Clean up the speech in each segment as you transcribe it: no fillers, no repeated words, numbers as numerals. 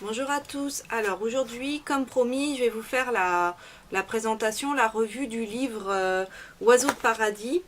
Bonjour à tous. Alors aujourd'hui, comme promis, je vais vous faire la présentation, la revue du livre Oiseaux de paradis.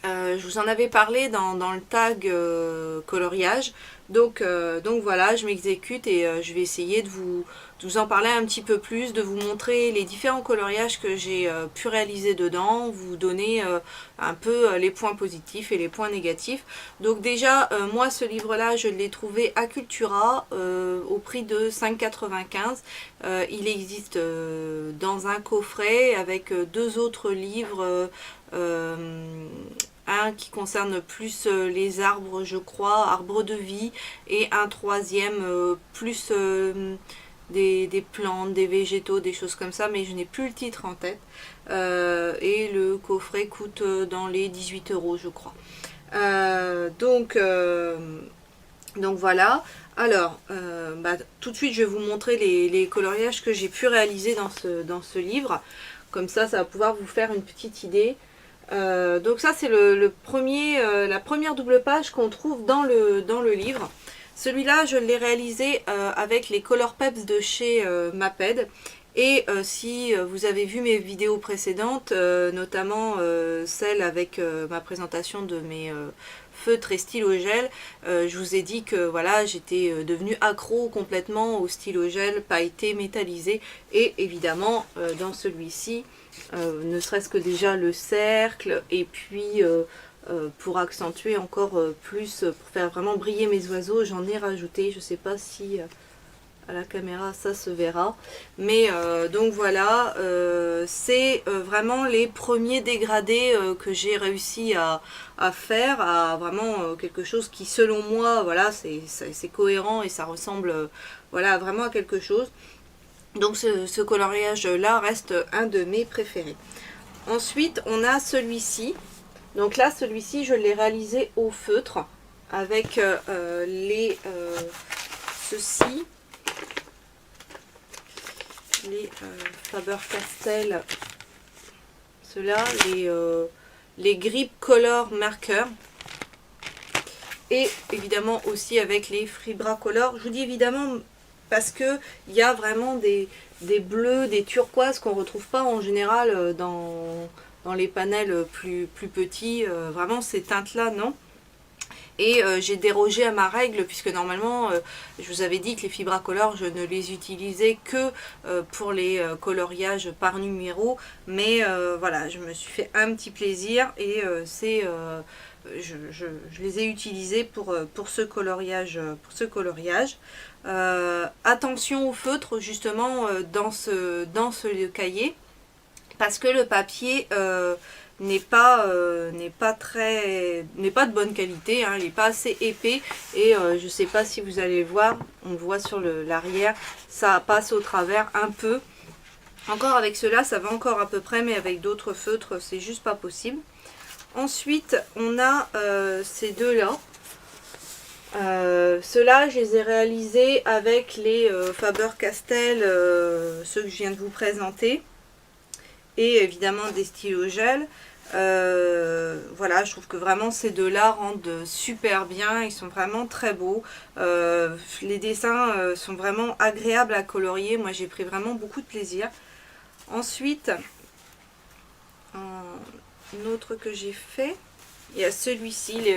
Je vous en avais parlé dans le tag coloriage. Donc voilà, je m'exécute et je vais essayer de vous en parler un petit peu plus, de vous montrer les différents coloriages que j'ai pu réaliser dedans, vous donner un peu les points positifs et les points négatifs. Donc déjà, moi ce livre-là, je l'ai trouvé à Cultura au prix de 5,95 €. Il existe dans un coffret avec deux autres livres. Un qui concerne plus les arbres, je crois, arbres de vie, et un troisième plus des plantes, des végétaux, des choses comme ça, mais je n'ai plus le titre en tête. Et le coffret coûte dans les 18 €, je crois. Donc voilà. Alors, tout de suite, je vais vous montrer les coloriages que j'ai pu réaliser dans ce livre. Comme ça va pouvoir vous faire une petite idée. Donc ça c'est la première double page qu'on trouve dans le livre. Celui-là je l'ai réalisé avec les Color Peps de chez Maped. Et si vous avez vu mes vidéos précédentes, notamment celle avec ma présentation de mes feutres et stylos gel, je vous ai dit que voilà, j'étais devenue accro complètement au stylo gel pailleté métallisé. Et évidemment dans celui-ci, ne serait-ce que déjà le cercle, et puis pour accentuer encore plus, pour faire vraiment briller mes oiseaux, j'en ai rajouté. Je sais pas si à la caméra ça se verra, mais donc voilà, c'est vraiment les premiers dégradés que j'ai réussi à faire, à vraiment quelque chose qui selon moi, voilà, c'est cohérent et ça ressemble voilà, vraiment à quelque chose. Donc ce coloriage là reste un de mes préférés. Ensuite on a celui-ci. Donc là celui-ci je l'ai réalisé au feutre avec ceux-ci, les Faber-Castell, ceux-là, les Grip Color Marker. Et évidemment aussi avec les Fibracolor. Je vous dis évidemment parce que il y a vraiment des bleus, des turquoises qu'on ne retrouve pas en général dans les panels plus petits. Vraiment ces teintes là, non. Et j'ai dérogé à ma règle puisque normalement je vous avais dit que les Fibracolor je ne les utilisais que pour les coloriages par numéro. Mais voilà, je me suis fait un petit plaisir et je les ai utilisés pour ce coloriage. Attention au feutre justement dans ce cahier, parce que le papier n'est pas de bonne qualité, hein, il n'est pas assez épais. Et je sais pas si vous allez le voir, on le voit sur l'arrière, ça passe au travers un peu. Encore avec cela ça va encore à peu près, mais avec d'autres feutres c'est juste pas possible. Ensuite on a ces deux là. Ceux-là je les ai réalisés avec les Faber-Castell, ceux que je viens de vous présenter, et évidemment des stylos gel. Voilà, je trouve que vraiment ces deux-là rendent super bien, ils sont vraiment très beaux. Les dessins sont vraiment agréables à colorier, moi j'ai pris vraiment beaucoup de plaisir. Ensuite, un autre que j'ai fait, il y a celui-ci,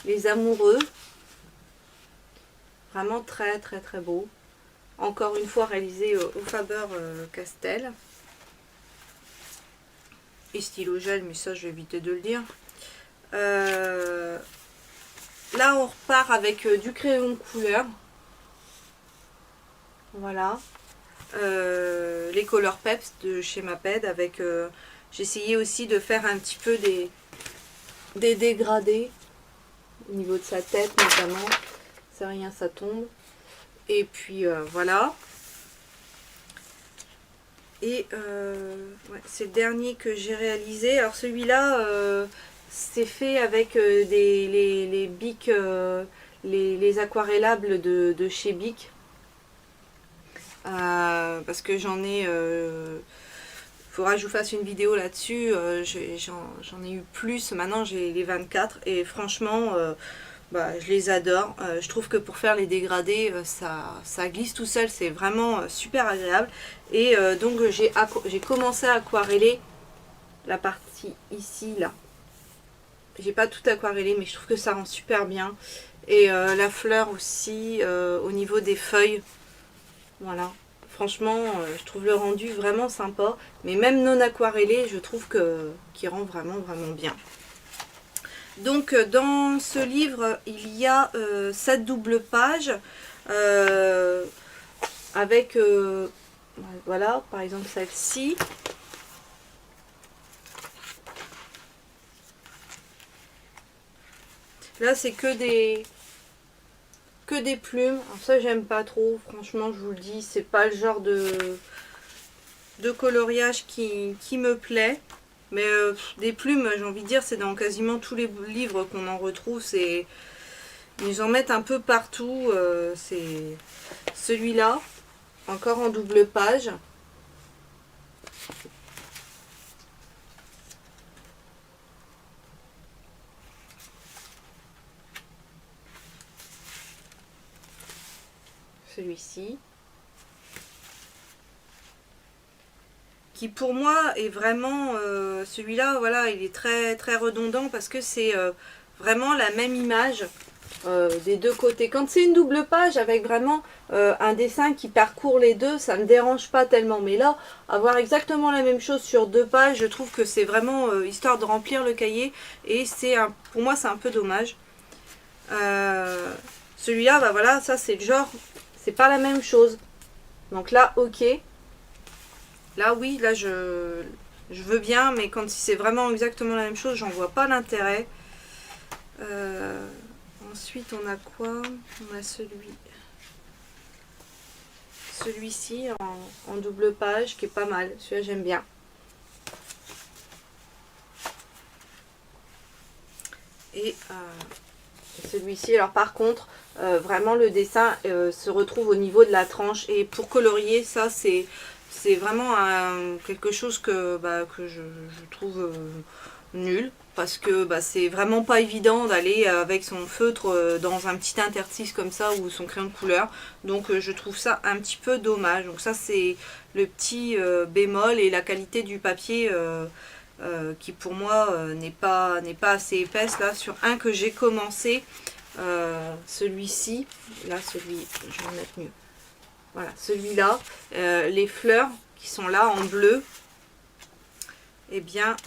les amoureux. Vraiment très beau. Encore une fois réalisé au Faber-Castell. Et stylo gel, mais ça je vais éviter de le dire. Là on repart avec du crayon couleur. Voilà. Les Color Peps de chez Maped. Avec j'ai essayé aussi de faire un petit peu des dégradés au niveau de sa tête notamment. C'est rien, ça tombe. Et puis voilà. Et ouais, c'est le dernier que j'ai réalisé. Alors celui-là c'est fait avec les Bic, les aquarellables de chez Bic. Parce que j'en ai faudra que je vous fasse une vidéo là-dessus. J'en ai eu plus. Maintenant j'ai les 24 et franchement je les adore. Je trouve que pour faire les dégradés, ça glisse tout seul, c'est vraiment super agréable. Et donc j'ai commencé à aquareller la partie ici, là. J'ai pas tout aquarellé, mais je trouve que ça rend super bien. Et la fleur aussi, au niveau des feuilles. Voilà. Franchement, je trouve le rendu vraiment sympa. Mais même non aquarellé, je trouve qu'il rend vraiment, vraiment bien. Donc, dans ce livre, il y a 7 doubles pages. Avec, voilà, par exemple celle-ci. Là, c'est que des plumes. Alors ça, j'aime pas trop. Franchement, je vous le dis, c'est pas le genre de coloriage qui me plaît. Mais des plumes, j'ai envie de dire, c'est dans quasiment tous les livres qu'on en retrouve. Ils en mettent un peu partout. C'est celui-là, encore en double page. Celui-ci. Qui pour moi est vraiment, celui-là, voilà, il est très, très redondant parce que c'est vraiment la même image des deux côtés. Quand c'est une double page avec vraiment un dessin qui parcourt les deux, ça ne me dérange pas tellement. Mais là, avoir exactement la même chose sur 2 pages, je trouve que c'est vraiment histoire de remplir le cahier. Et pour moi, c'est un peu dommage. Celui-là, bah voilà, ça c'est le genre, c'est pas la même chose. Donc là, ok. Là, oui, là, je veux bien, mais quand c'est vraiment exactement la même chose, j'en vois pas l'intérêt. Ensuite, on a quoi? On a celui-ci en double page, qui est pas mal. Celui-là, j'aime bien. Et celui-ci, alors par contre, vraiment, le dessin se retrouve au niveau de la tranche. Et pour colorier, ça, c'est vraiment quelque chose que je trouve nul, parce que c'est vraiment pas évident d'aller avec son feutre dans un petit interstice comme ça, ou son crayon de couleur. Donc je trouve ça un petit peu dommage. Donc ça, c'est le petit bémol, et la qualité du papier qui pour moi n'est pas assez épaisse. Là, sur un que j'ai commencé, celui-ci, là, je vais le mettre mieux. Voilà, celui-là, les fleurs qui sont là en bleu, et bien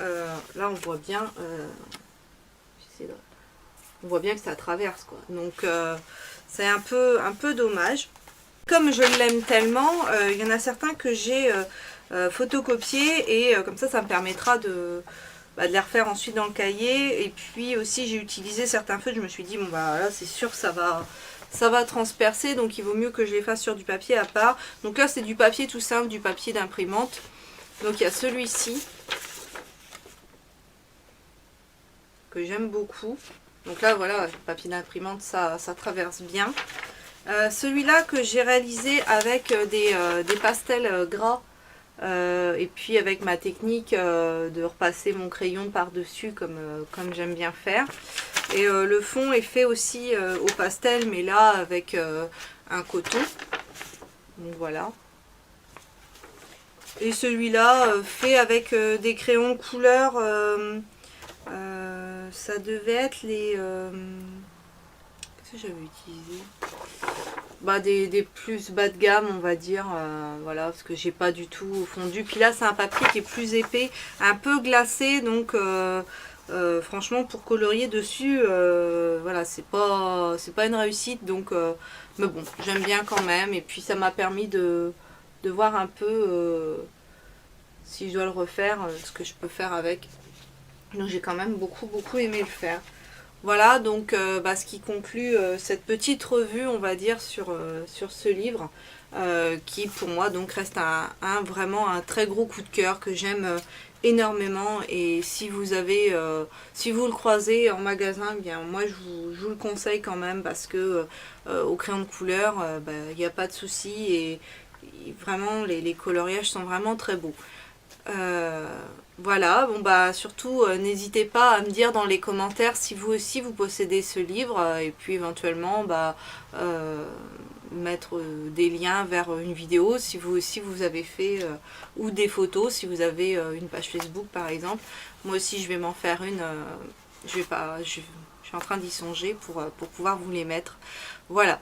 là on voit bien, on voit bien que ça traverse, quoi. Donc c'est un peu dommage. Comme je l'aime tellement, il y en a certains que j'ai photocopiés, et comme ça me permettra de les refaire ensuite dans le cahier. Et puis aussi, j'ai utilisé certains feutres, je me suis dit, bon là c'est sûr que ça va transpercer, donc il vaut mieux que je les fasse sur du papier à part. Donc là, c'est du papier tout simple, du papier d'imprimante. Donc il y a celui-ci que j'aime beaucoup. Donc là, voilà, le papier d'imprimante, ça traverse bien. Celui-là que j'ai réalisé avec des pastels gras, et puis avec ma technique de repasser mon crayon par-dessus comme j'aime bien faire. Et le fond est fait aussi au pastel, mais là avec un coton. Donc voilà. Et celui-là fait avec des crayons couleur. Ça devait être les... qu'est-ce que j'avais utilisé? Des plus bas de gamme, on va dire. Voilà, parce que j'ai pas du tout fondu. Puis là, c'est un papier qui est plus épais, un peu glacé, donc... franchement, pour colorier dessus, voilà, c'est pas une réussite. Donc mais bon, j'aime bien quand même. Et puis ça m'a permis de voir un peu si je dois le refaire, ce que je peux faire avec. Donc j'ai quand même beaucoup aimé le faire. Voilà, donc ce qui conclut cette petite revue, on va dire, sur ce livre, qui pour moi donc reste vraiment un très gros coup de cœur, que j'aime énormément. Et si vous le croisez en magasin, bien moi je vous le conseille quand même, parce que au crayon de couleur, il n'y a pas de souci, et vraiment les coloriages sont vraiment très beaux. Voilà, bon bah surtout n'hésitez pas à me dire dans les commentaires si vous aussi vous possédez ce livre et puis éventuellement bah mettre des liens vers une vidéo si vous aussi vous avez fait ou des photos si vous avez une page Facebook par exemple. Moi aussi je vais m'en faire une, je vais pas, je suis en train d'y songer pour pouvoir vous les mettre. Voilà.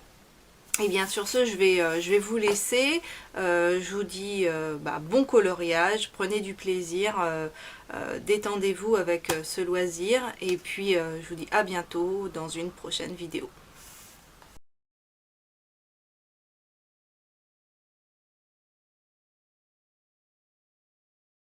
Et bien sur ce, je vais vous laisser. Je vous dis bah, bon coloriage, prenez du plaisir, détendez-vous avec ce loisir. Et puis je vous dis à bientôt dans une prochaine vidéo.